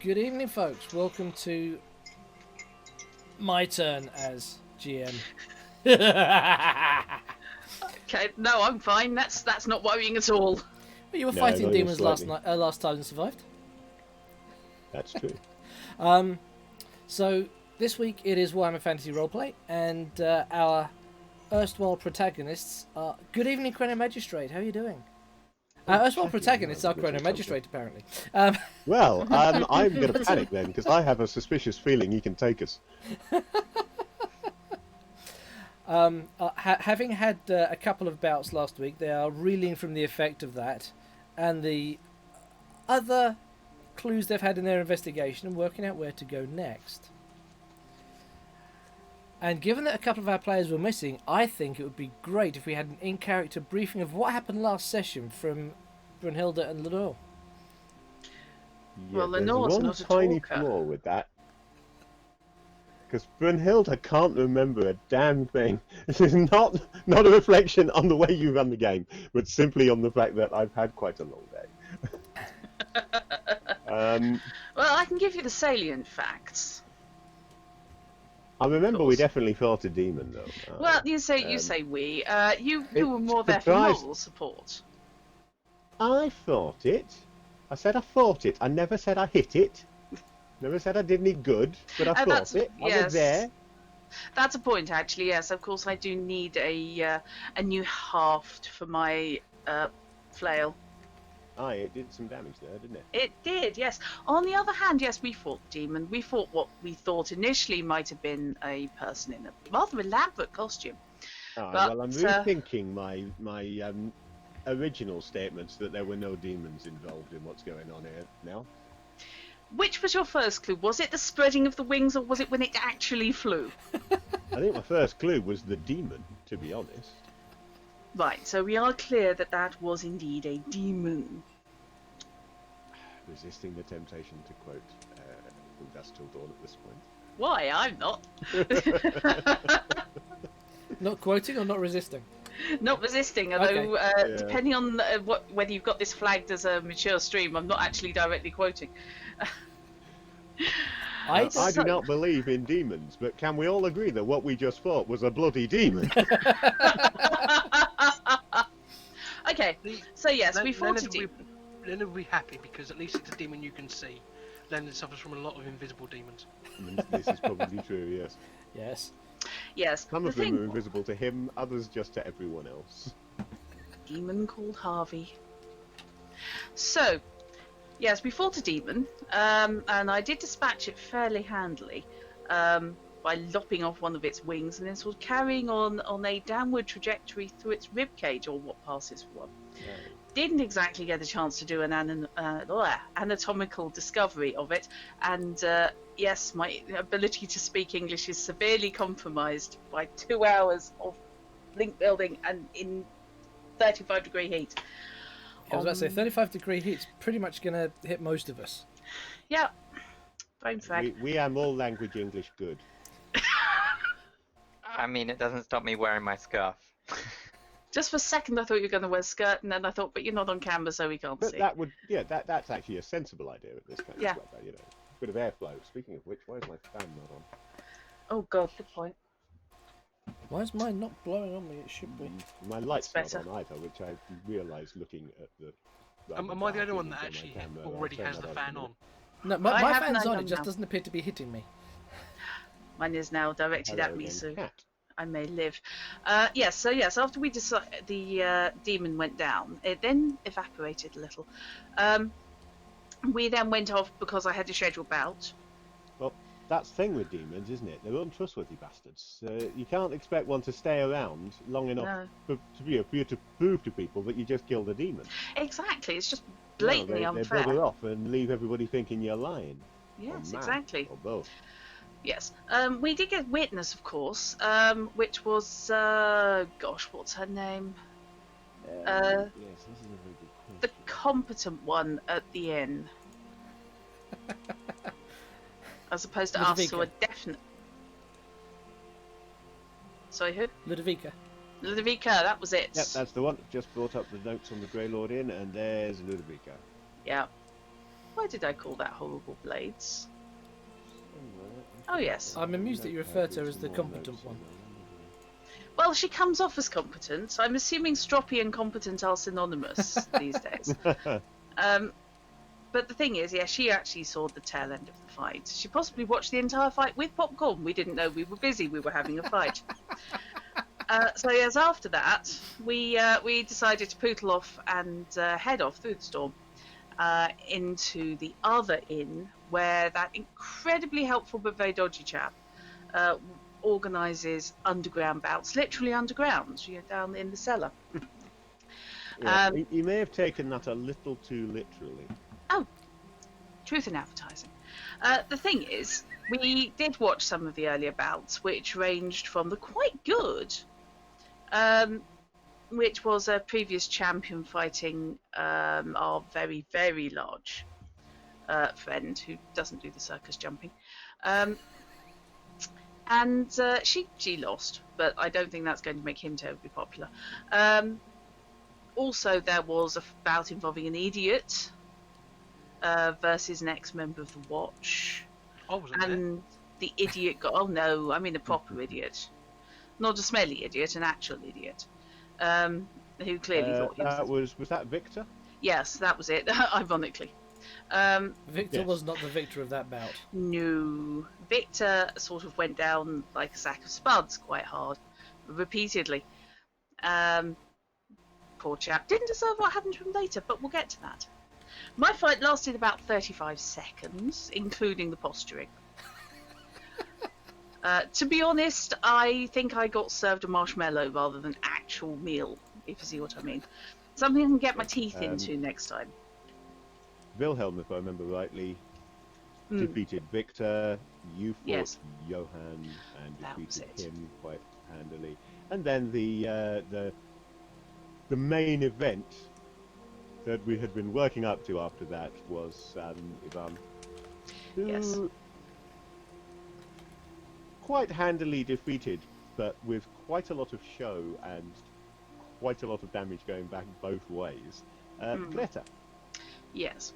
Good evening, folks. Welcome to my turn as GM. Okay, no, I'm fine. That's not worrying at all. But you were fighting demons last time and survived. That's true. So this week it is Warhammer Fantasy Roleplay, and our erstwhile protagonists are. Good evening, Chrono Magistrate. How are you doing? Erstwhile protagonists are Chrono Magistrate, apparently. Well, I'm going to panic then, because I have a suspicious feeling he can take us. Having had a couple of bouts last week, they are reeling from the effect of that and the other clues they've had in their investigation and working out where to go next. And given that a couple of our players were missing, I think it would be great if we had an in-character briefing of what happened last session from Brunhilde and Lenore. Yeah, Well, Lenore's not a tiny talker. flaw with that. Because Brunhilde can't remember a damn thing. This is not a reflection on the way you run the game, but simply on the fact that I've had quite a long day. Well, I can give you the salient facts. I remember we definitely fought a demon, though. Well, you say we. You were more it's there for surprised- moral support. I fought it. I said I fought it. I never said I hit it. Never said I did any good, but I fought it. I was there. That's a point, actually. Yes, of course, I do need a new haft for my flail. Aye, it did some damage there, didn't it? It did, yes. On the other hand, yes, we fought demon. We fought what we thought initially might have been a person in a rather elaborate costume. Aye, But, well, I'm rethinking my original statements that there were no demons involved in what's going on here now. Which was your first clue? Was it the spreading of the wings, or was it when it actually flew? I think my first clue was the demon, to be honest. Right, so we are clear that that was indeed a demon. Resisting the temptation to quote From Dusk Till Dawn at this point. Why? I'm not. Not quoting or not resisting? Not resisting, although Okay. depending on whether you've got this flagged as a mature stream, I'm not actually directly quoting. I I do not believe in demons, but can we all agree that what we just fought was a bloody demon? Okay, so yes, we fought a demon. Leonard will be happy because at least it's a demon you can see. Leonard suffers from a lot of invisible demons. This is probably true, yes. Yes. Yes, Some the of them thing, are invisible to him, others just to everyone else. demon called Harvey. So, yes, we fought a demon, and I did dispatch it fairly handily by lopping off one of its wings and then sort of carrying on a downward trajectory through its ribcage, or what passes for one. Didn't exactly get a chance to do an anatomical discovery of it, and yes, my ability to speak English is severely compromised by 2 hours of link building and in 35-degree heat. I was about to say 35-degree heat's pretty much going to hit most of us. Yeah, brain frag. We am all language English good. I mean, it doesn't stop me wearing my scarf. Just for a second, I thought you were going to wear a skirt, and then I thought, but you're not on camera, so we can't But see. that would, that's actually a sensible idea at this kind Yeah. of weather, you know. Bit of airflow. Speaking of which, why is my fan not on? Oh God, good point. Why is mine not blowing on me? It should be. My light's not better. on either, which I realised looking at the... Am I the only one that actually already has the fan on? No, I my have fan's none on. It on just now. doesn't appear to be hitting me. Mine is now directed Hello at me, again, so cat. I may live. Yes, after we decided the demon went down, it then evaporated a little. We then went off because I had a scheduled bout. Well, that's the thing with demons, isn't it? They're untrustworthy bastards. You can't expect one to stay around long enough for you to prove to people that you just killed a demon. Exactly, it's just No, blatantly they unfair. bugger off and leave everybody thinking you're lying. Yes, Or mad, exactly. Or both. Yes. We did get witness, of course, which was, gosh, what's her name? Yes, this is a very good question. The competent one at the inn. As opposed to us, who are definite. Sorry, who? Ludovica. Ludovica, that was it. Yep, that's the one. Just brought up the notes on the Grey Lord Inn, and there's Ludovica. Yeah. Why did I call that horrible blades? Oh yes. I'm amused that you refer to her as the competent one. Well, she comes off as competent. I'm assuming stroppy and competent are synonymous these days. But the thing is, yeah, she actually saw the tail end of the fight. She possibly watched the entire fight with popcorn. We didn't know we were busy. We were having a fight. So yes, after that, we decided to poodle off and head off through the storm into the other inn, where that incredibly helpful but very dodgy chap organises underground bouts, literally underground, down in the cellar. Yeah, you may have taken that a little too literally. Oh, truth in advertising. The thing is, we did watch some of the earlier bouts, which ranged from the quite good, which was a previous champion fighting our very, very large friend who doesn't do the circus jumping. And she lost, but I don't think that's going to make him terribly popular. Also, there was a bout involving an idiot versus an ex-member of the Watch. I wasn't And the idiot got... Oh no, I mean a proper idiot. Not a smelly idiot, an actual idiot. Who clearly thought he was... Was that Victor? Yes, that was it, ironically. Victor Yes. was not the victor of that bout. No. Victor sort of went down like a sack of spuds quite hard, repeatedly. Poor chap. Didn't deserve what happened to him later, but we'll get to that. My fight lasted about 35 seconds, including the posturing. To be honest, I think I got served a marshmallow rather than actual meal, if you see what I mean. Something I can get my teeth into next time. Wilhelm, if I remember rightly, defeated Victor. You fought Yes. Johann and That was defeated it. him quite handily. And then the main event that we had been working up to after that was Ivan, who Yes. quite handily defeated, but with quite a lot of show and quite a lot of damage going back both ways. Greta. Yes.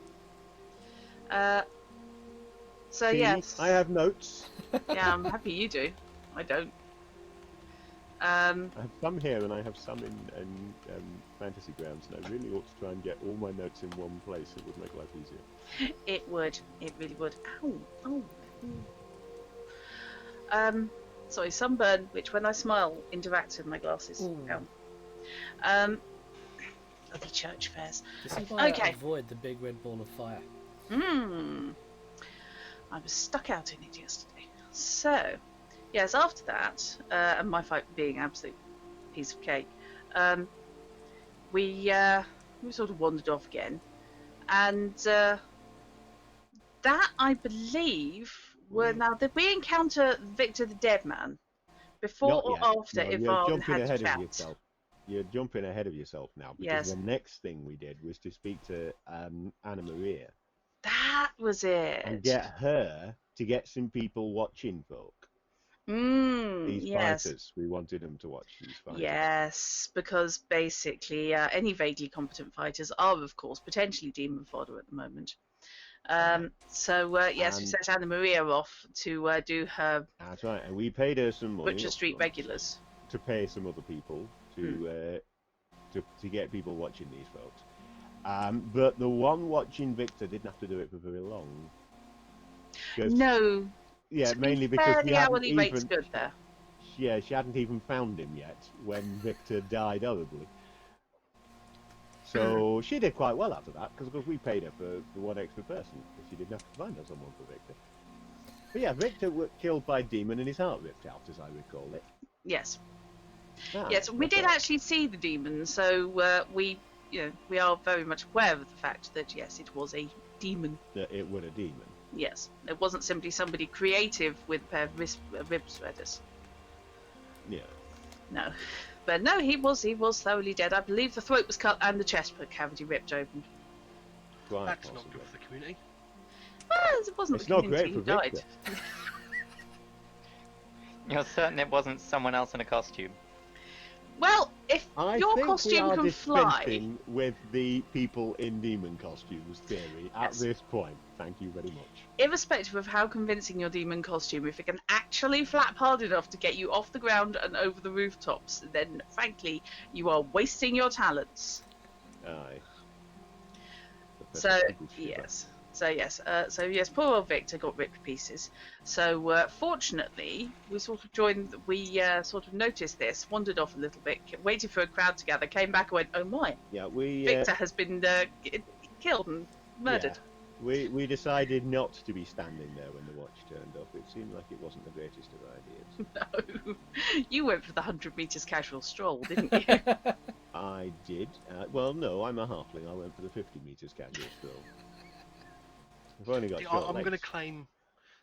So See, yes. I have notes. Yeah, I'm happy you do. I don't. I have some here and I have some in Fantasy Grounds, and I really ought to try and get all my notes in one place. It would make life easier. It would. It really would. Ow. Sorry, sunburn, which when I smile interacts with my glasses. Ooh. Ow. Bloody church fairs. This is why Okay. I avoid the big red ball of fire. I was stuck out in it yesterday. So, yes, after that, and my fight being an absolute piece of cake, we sort of wandered off again, and that I believe were now did we encounter Victor the Dead Man before Not or yet. after No, you're Ivan jumping had ahead chat? of yourself. You're jumping ahead of yourself now, because Yes. the next thing we did was to speak to Anna Maria That was it. and get her to get some people watching folk. These Yes. fighters. We wanted them to watch these fighters. Yes, because basically any vaguely competent fighters are, of course, potentially demon fodder at the moment. Yes, we And- sent Anna Maria off to do her That's right, and we paid her some money Butcher up Street front regulars. to pay some other people to get people watching these folks. But the one watching Victor didn't have to do it for very long. 'Cause- No, Yeah, to be mainly because fair, we the hadn't hourly rate's even. good there. Yeah, she hadn't even found him yet when Victor died horribly. So she did quite well after that, because we paid her for one extra person, because she didn't have to find her someone for Victor. But yeah, Victor was killed by a demon and his heart ripped out, as I recall it. Yes, Ah, yes, we that's did all. actually see the demon, so we are very much aware of the fact that yes, it was a demon. That it was a demon. Yes, it wasn't simply somebody creative with a pair of rib threaders. Yeah. No, but no, he was thoroughly dead. I believe the throat was cut and the chest cavity ripped open. Quite That's not possibly. good for the community. Well, it wasn't It's the not community great who for died. Victor. You're certain it wasn't someone else in a costume? Well, if I your think we costume are can fly, dispensing with the people in demon costumes theory at Yes. this point. Thank you very much. irrespective of how convincing your demon costume, if it can actually flap hard enough to get you off the ground and over the rooftops, then frankly, you are wasting your talents. Aye. So Professor Google Shiver. yes. So yes, poor old Victor got ripped to pieces. So fortunately, we sort of noticed this, wandered off a little bit, waited for a crowd to gather, came back and went, "Oh my, Yeah, we Victor has been killed and murdered." we decided not to be standing there when the watch turned up. It seemed like it wasn't the greatest of ideas. No, you went for the 100 meters casual stroll, didn't you? I did. Well, no, I'm a halfling. I went for the 50 meters casual stroll. I've only got Yeah, short I'm going to legs. claim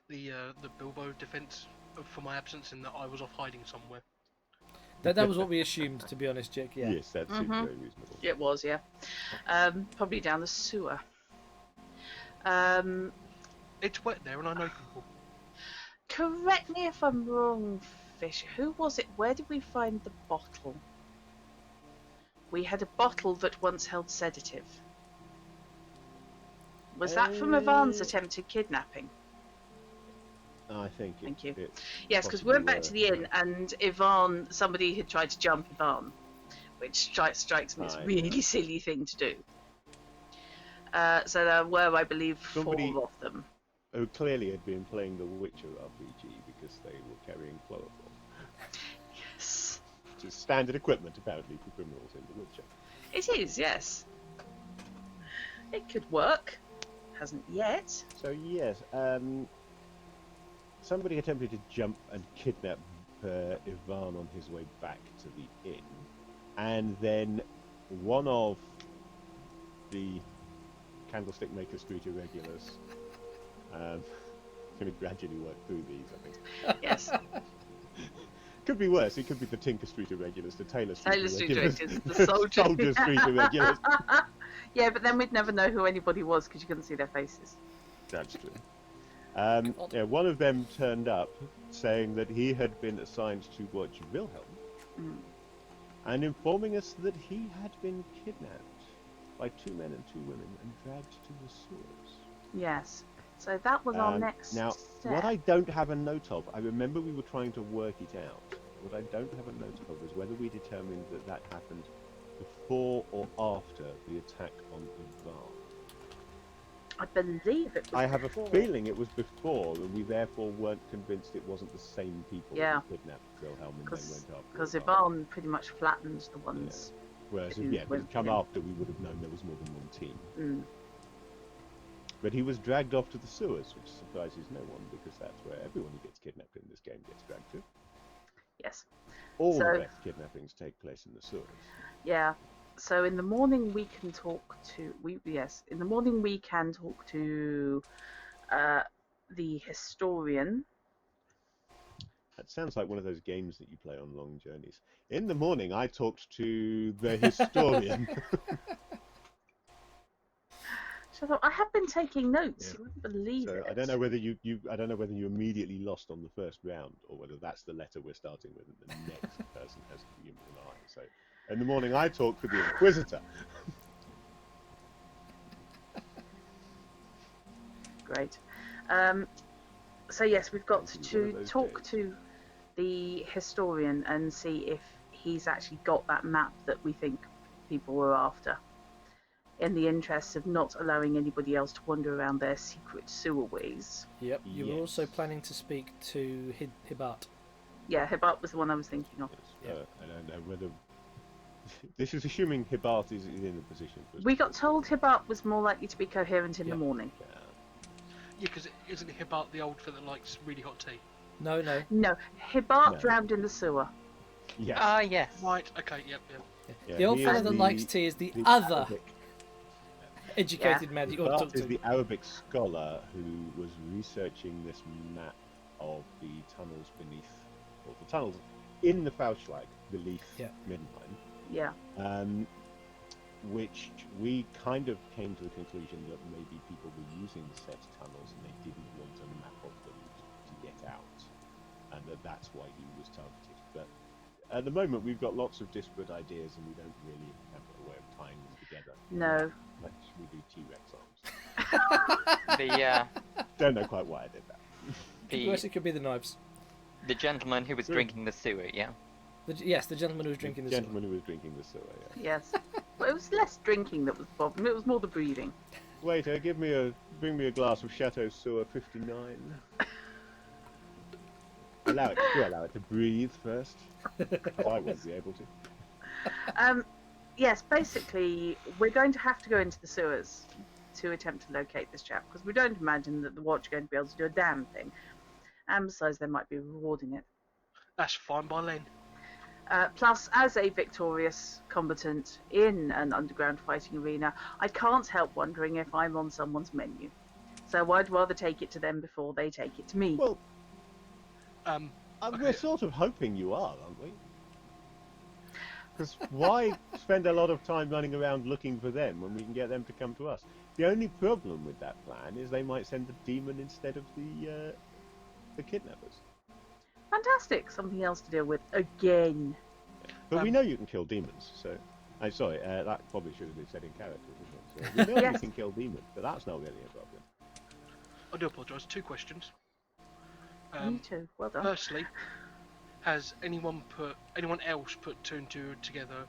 the Bilbo defense for my absence in that I was off hiding somewhere. That was what we assumed, to be honest, Jake. Yeah. Yes, that seems very reasonable. It was, yeah. Probably down the sewer. It's wet there, and I know people. Correct me if I'm wrong, Fish. Who was it? Where did we find the bottle? We had a bottle that once held sedative. Was that from Ivan's attempted kidnapping? I think Thank you. it Yes, because we went back to the inn and Ivan, somebody had tried to jump Ivan, which strikes me as a really silly thing to do. So there were, I believe, Somebody- 4 of them. who clearly had been playing the Witcher RPG because they were carrying chloroform. Yes. Which is standard equipment, apparently, for criminals in The Witcher. It is, yes. It could work. Hasn't yet. So, yes, somebody attempted to jump and kidnap Ivan on his way back to the inn. And then one of the Candlestick Maker Street irregulars going to gradually work through these, I think. Yes. Could be worse. It could be the Tinker Street irregulars, the Taylor Street irregulars, the Soldier Street irregulars. Yeah, but then we'd never know who anybody was because you couldn't see their faces. That's true. Yeah, one of them turned up saying that he had been assigned to watch Wilhelm and informing us that he had been kidnapped by 2 men and 2 women and dragged to the sewers. Yes. So that was our next Now, step. what I don't have a note of, I remember we were trying to work it out. What I don't have a note of is whether we determined that that happened before or after the attack on Ivan. I believe it was I have a before. feeling it was before, and we therefore weren't convinced it wasn't the same people Yeah. who kidnapped Wilhelm and then went after Because Ivan. Ivan pretty much flattens the ones. Whereas, who if it went had come for him. after, we would have known there was more than one team. Mm. But he was dragged off to the sewers, which surprises no one, because that's where everyone who gets kidnapped in this game gets dragged to. Yes. All So- the best kidnappings take place in the sewers. Yeah. So in the morning we can talk to in the morning we can talk to the historian. That sounds like one of those games that you play on long journeys. In the morning, I talked to the historian. So I thought I have been taking notes. Yeah. You wouldn't believe So it. I don't know whether you immediately lost on the first round, or whether that's the letter we're starting with, and the next person has to begin with an I. So in the morning, I talked with the Inquisitor. Great. So yes, we've got This is one of to those talk days. to the historian and see if he's actually got that map that we think people were after, in the interest of not allowing anybody else to wander around their secret sewer ways. Yep. You were Yes. also planning to speak to Hibart. Yeah, Hibart was the one I was thinking of. Yeah. I don't know whether... This is assuming Hibart is in a position for us We to got talk told Hibart was more likely to be coherent in Yeah. the morning. to. Yeah, because isn't Hibart the old fella that likes really hot tea? No, no. No, Hibart No. drowned in the sewer. Yes. Ah, yes. Right, okay, yep. Yeah, The old he fella is that the- likes tea is the the other Arabic- educated man you want to Hibart talk is to. the Arabic scholar who was researching this map of the tunnels beneath, or the tunnels in the Faustschlag beneath Yeah. Middenheim, Yeah. which we kind of came to the conclusion that maybe people were using said tunnels and they didn't want a map of them to get out, and that's why he was targeted. But At the moment, we've got lots of disparate ideas, and we don't really have a way of tying them together. No. Like we do T-Rex arms. The Don't know quite why I did that. It could be the knives. the gentleman who was drinking the sewer, yeah. Yes, the gentleman who was drinking the sewer. Gentleman who was drinking the sewer. Yeah. Yes. But it was less drinking that was the problem. It was more the breathing. Waiter, bring me a glass of Chateau Sewer 59. Allow it to breathe first. I won't be able to. Yes, basically, we're going to have to go into the sewers to attempt to locate this chap, because we don't imagine that the watch are going to be able to do a damn thing. And besides, they might be rewarding it. That's fine by Len. Plus, as a victorious combatant in an underground fighting arena, I can't help wondering if I'm on someone's menu. So I'd rather take it to them before they take it to me. Well, Okay. we're sort of hoping you are, aren't we? Because why spend a lot of time running around looking for them when we can get them to come to us? The only problem with that plan is they might send the demon instead of the kidnappers. Fantastic! Something else to deal with again. But we know you can kill demons, so... I'm sorry, that probably should have been said in character, isn't it? So we know Yes. you can kill demons, but that's not really a problem. I do apologise. 2 questions. Me too. Well done. Firstly, has anyone else put 2 and 2 together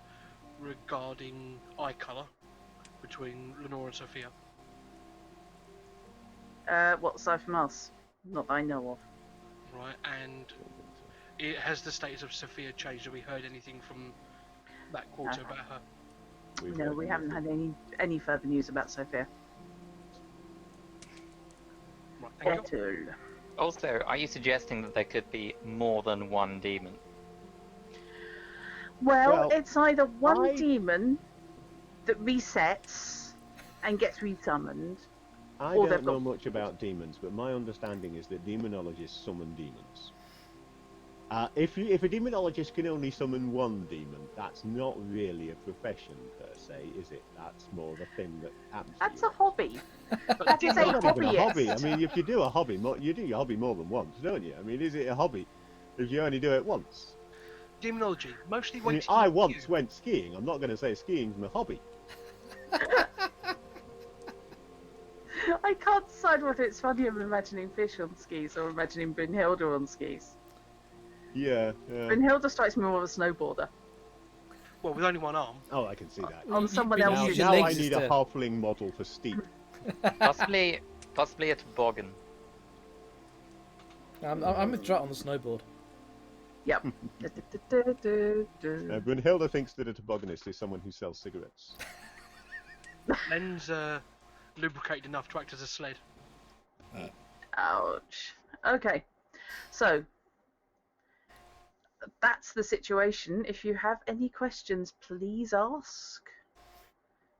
regarding eye colour between Lenore and Sophia? What, aside from us? Not that I know of. Right, and it has the status of Sophia changed? Have we heard anything from that quarter about her? No, we haven't had any further news about Sophia. Right, thank you. Settle. Also, are you suggesting that there could be more than one demon? Well, Well, it's either one I- demon that resets and gets resummoned. I Or don't they've know got- much about demons, but my understanding is that demonologists summon demons. If a demonologist can only summon one demon, that's not really a profession per se, is it? That's more the thing that happens. That's to a you. hobby. But That is a It's not even a hobby. hobbyist. I mean, if you do a hobby, you do your hobby more than once, don't you? I mean, is it a hobby if you only do it once? demonology, mostly I mean, waiting I on once you. went skiing. I'm not going to say skiing's my hobby. I can't decide whether it's funny I'm imagining Fish on skis or imagining Brynhilde on skis. Yeah. Brynhilde strikes me more of a snowboarder. Well, with only one arm. Oh, I can see that. On someone Now- else's. Now I legs need a instead. halfling model for steep. Possibly a toboggan. I'm with Drat on the snowboard. Yep. Brunhilde thinks that a tobogganist is someone who sells cigarettes. Len's lubricated enough to act as a sled. Ouch. Okay. So, that's the situation. If you have any questions, please ask.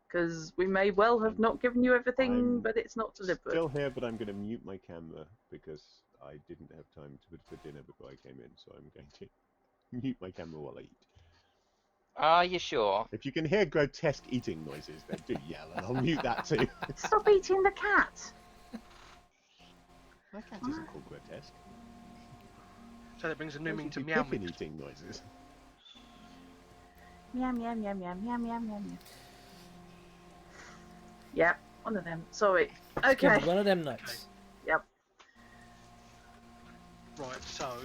Because we may well have not given you everything, but it's not deliberate. Still here, but I'm going to mute my camera because I didn't have time to for dinner before I came in, so I'm going to mute my camera while I eat. Are you sure? If you can hear grotesque eating noises, then do yell, and I'll mute that too. Stop eating the cat. My cat isn't called grotesque. So that brings a new meaning to Those would be meow pippin mix. eating noises. Meow, meow, meow, meow, meow, meow, meow, meow. Yep, one of them. Sorry. Give Okay. me one of them notes. Yep. Right, so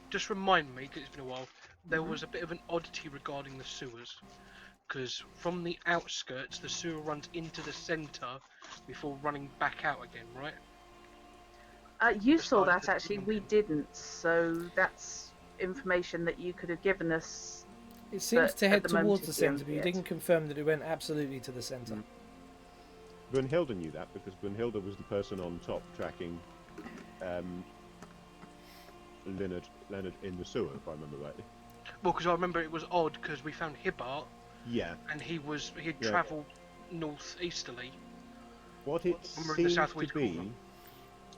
just remind me, because it's been a while, there was a bit of an oddity regarding the sewers. Because from the outskirts, the sewer runs into the centre before running back out again, right? You saw Decided that to actually. put We them in. didn't. So that's information that you could have given us. It seems But to at head the moment towards the it's centre, but you empty. didn't confirm that it went absolutely to the centre. Brunhilde knew that because Brunhilde was the person on top tracking Leonard in the sewer, if I remember rightly. Well, because I remember it was odd because we found Hibbart Yeah. and he'd Yeah. travelled northeasterly. What it When we're in the seemed southwest to be, corner.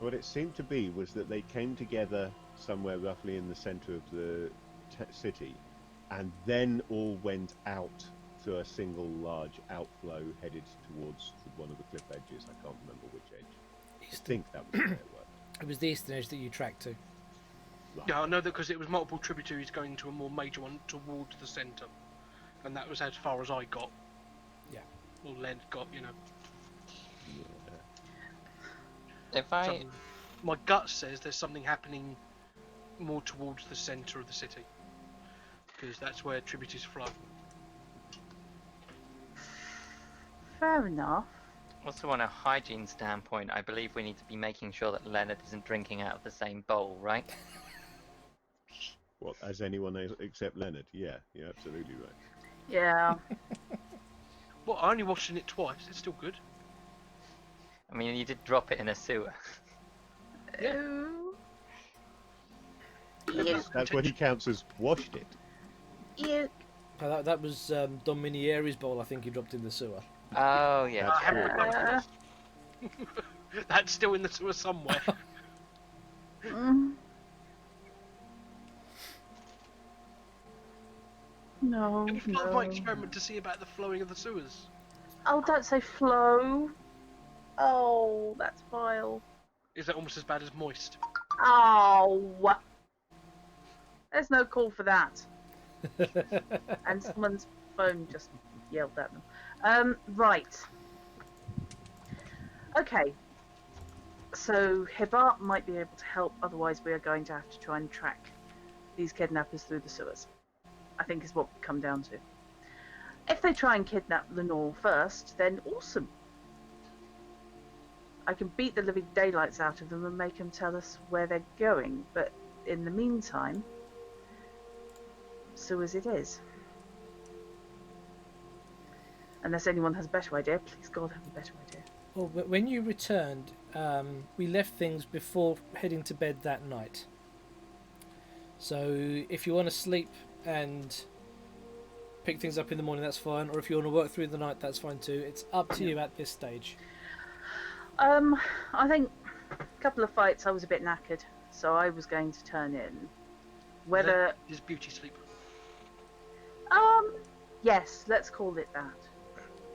what it seemed to be was that they came together somewhere roughly in the centre of the city, and then all went out through a single large outflow headed towards one of the cliff edges. I can't remember which edge. I Eastern. think that was the way it worked. It was the eastern edge that you tracked to. Right. Yeah, I know that because it was multiple tributaries going to a more major one towards the centre, and that was as far as I got. Yeah. Or Len got, you know. If So I my gut says there's something happening more towards the centre of the city, because that's where tributaries flow. Fair enough. also on a hygiene standpoint, I believe we need to be making sure that Leonard isn't drinking out of the same bowl, right? What, as anyone except Leonard? Yeah, you're absolutely right. Yeah. Well, I only washed in it twice. It's still good. I mean, you did drop it in a sewer. Yeah. Oh. Yeah, Ew. That's what he counts as washed it. Ew. That was Dominieri's bowl. I think he dropped in the sewer. Oh, yeah. That's I haven't true. put that one. That's still in the sewer somewhere. Mm. No, It was part of my no. experiment to see about the flowing of the sewers. Oh, don't say flow. Oh, that's vile. Is that almost as bad as moist? Oh. There's no call for that. And someone's phone just yelled at them. Right. Okay. So Hibart might be able to help, otherwise we are going to have to try and track these kidnappers through the sewers. I think is what we come down to. If they try and kidnap Lenore first, then awesome. I can beat the living daylights out of them and make them tell us where they're going, but in the meantime, sewers it is. Unless anyone has a better idea, please God have a better idea. Well, when you returned, we left things before heading to bed that night. So if you want to sleep and pick things up in the morning, that's fine. Or if you want to work through the night, that's fine too. It's up to you at this stage. I think a couple of fights I was a bit knackered, so I was going to turn in. Whether Is beauty sleep? yes, let's call it that.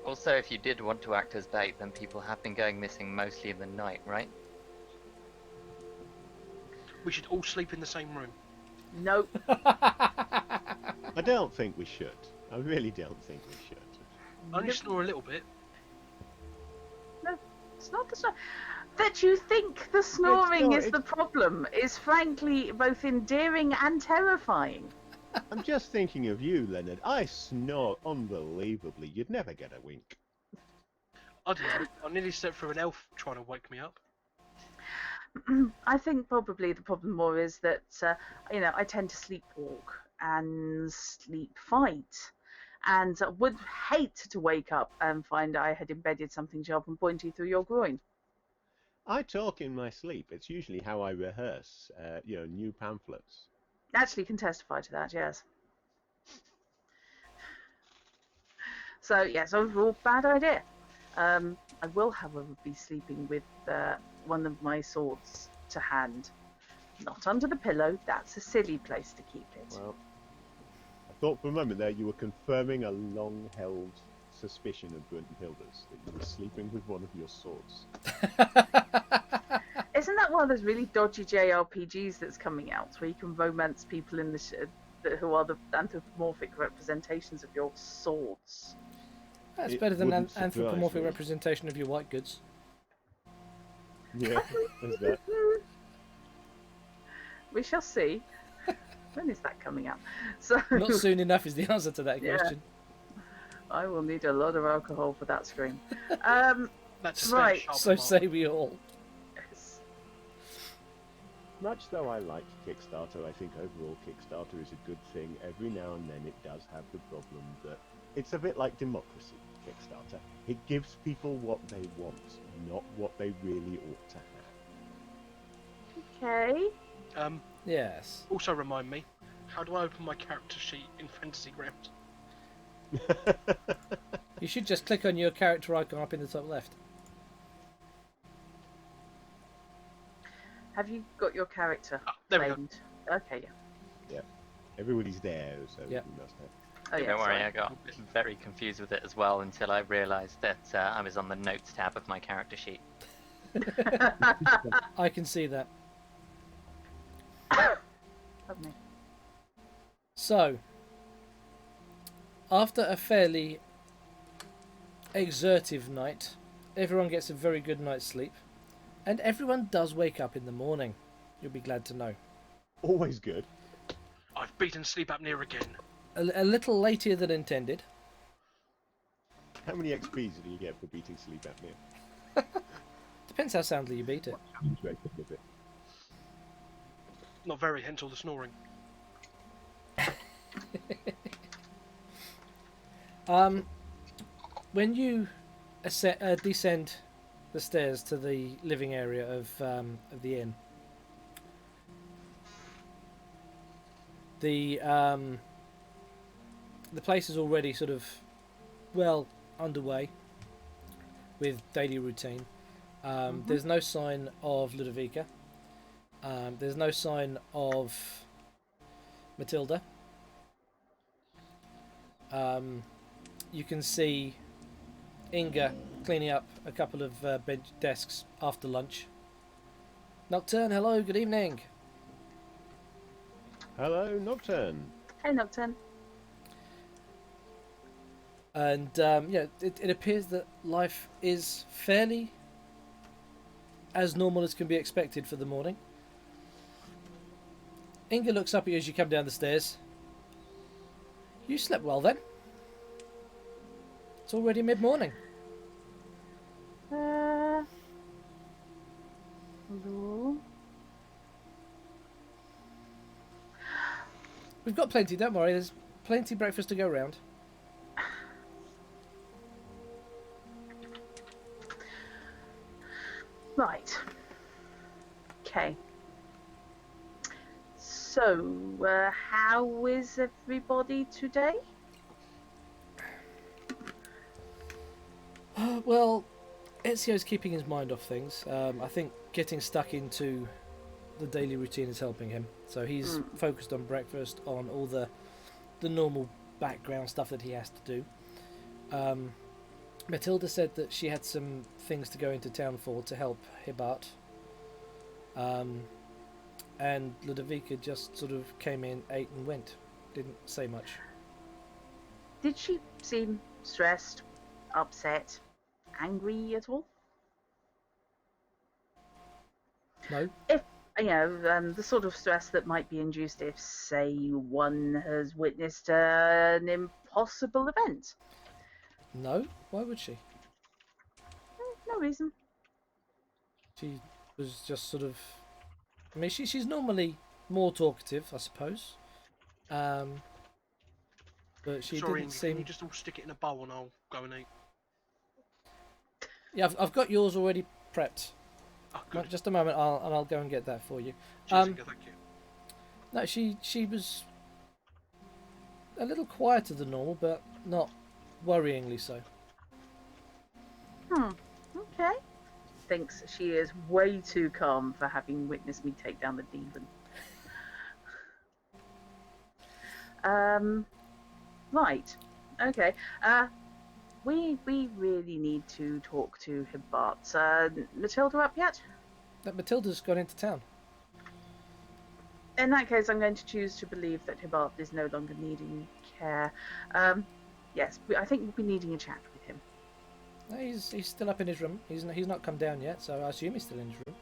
Also, if you did want to act as bait, then people have been going missing mostly in the night, right? We should all sleep in the same room. Nope. I don't think we should. I really don't think we should. Only snore a little bit. No, it's not the snore. That you think the snoring not, is the problem is frankly both endearing and terrifying. I'm just thinking of you, Leonard. I snore unbelievably. You'd never get a wink. I don't know. I nearly slept through an elf trying to wake me up. I think probably the problem more is that, I tend to sleepwalk and sleep fight. And would hate to wake up and find I had embedded something sharp and pointy through your groin. I talk in my sleep. It's usually how I rehearse, new pamphlets. Actually can testify to that, yes. So, yes, overall, bad idea. I will, however, be sleeping with one of my swords to hand. Not under the pillow, that's a silly place to keep it. Well, I thought for a moment there you were confirming a long-held suspicion of Brunhilde's, that you were sleeping with one of your swords. Isn't that one of those really dodgy JRPGs that's coming out, where you can romance people in who are the anthropomorphic representations of your swords? That's It better than an wouldn't surprise anthropomorphic me. representation of your white goods. Yeah, there's that. We shall see. When is that coming out? So Not soon enough is the answer to that Yeah. question. I will need a lot of alcohol for that scream. That's Right, So say we all. Much though I like Kickstarter, I think overall Kickstarter is a good thing. Every now and then it does have the problem that it's a bit like democracy, Kickstarter. It gives people what they want, not what they really ought to Okay. Yes. Also remind me, how do I open my character sheet in Fantasy Grounds? have. You should just click on your character icon up in the top left. Have you got your character There we go. named? Okay, yeah. Everybody's there, so Yeah. we must have. Oh, yeah, Don't worry, sorry. I got very confused with it as well until I realised that I was on the notes tab of my character sheet. I can see that. haven't they? So, after a fairly exertive night, everyone gets a very good night's sleep, and everyone does wake up in the morning. You'll be glad to know. Always good. I've beaten sleep apnea again. A little later than intended. How many XPs do you get for beating sleep apnea? Depends how soundly you beat it. Challenge rate a bit. Not very, hence all the snoring. When you descend the stairs to the living area of the inn, the place is already sort of well underway with daily routine. There's no sign of Ludovica. There's no sign of Matilda. You can see Inga cleaning up a couple of bench desks after lunch. Nocturne, hello, good evening. Hello, Nocturne. Hey, Nocturne. And yeah, it appears that life is fairly as normal as can be expected for the morning. Inga looks up at you as you come down the stairs. You slept well then. It's already mid-morning. Hello. We've got plenty, don't worry. There's plenty of breakfast to go round. Right. Okay. So, how is everybody today? Well, Ezio's keeping his mind off things. I think getting stuck into the daily routine is helping him. So he's focused on breakfast, on all the normal background stuff that he has to do. Matilda said that she had some things to go into town for to help Hibart. And Ludovica just sort of came in, ate and went. Didn't say much. Did she seem stressed, upset, angry at all? No? If, you know, the sort of stress that might be induced if, say, one has witnessed an impossible event. No? Why would she? No reason. She was just sort of... I mean, she's normally more talkative, I suppose. But she Sorry, didn't can seem... you just all stick it in a bowl and I'll go and eat? Yeah, I've got yours already prepped. Oh, good. Just a moment, I'll go and get that for you. Cheers, Inga, thank you. No, she was a little quieter than normal, but not worryingly so. Okay. Thinks she is way too calm for having witnessed me take down the demon. Right. Okay. We really need to talk to Hibart. Matilda up yet? That Matilda's gone into town. In that case, I'm going to choose to believe that Hibart is no longer needing care. Yes, I think we'll be needing a chat with him. No, he's still up in his room. He's not come down yet, so I assume he's still in his room.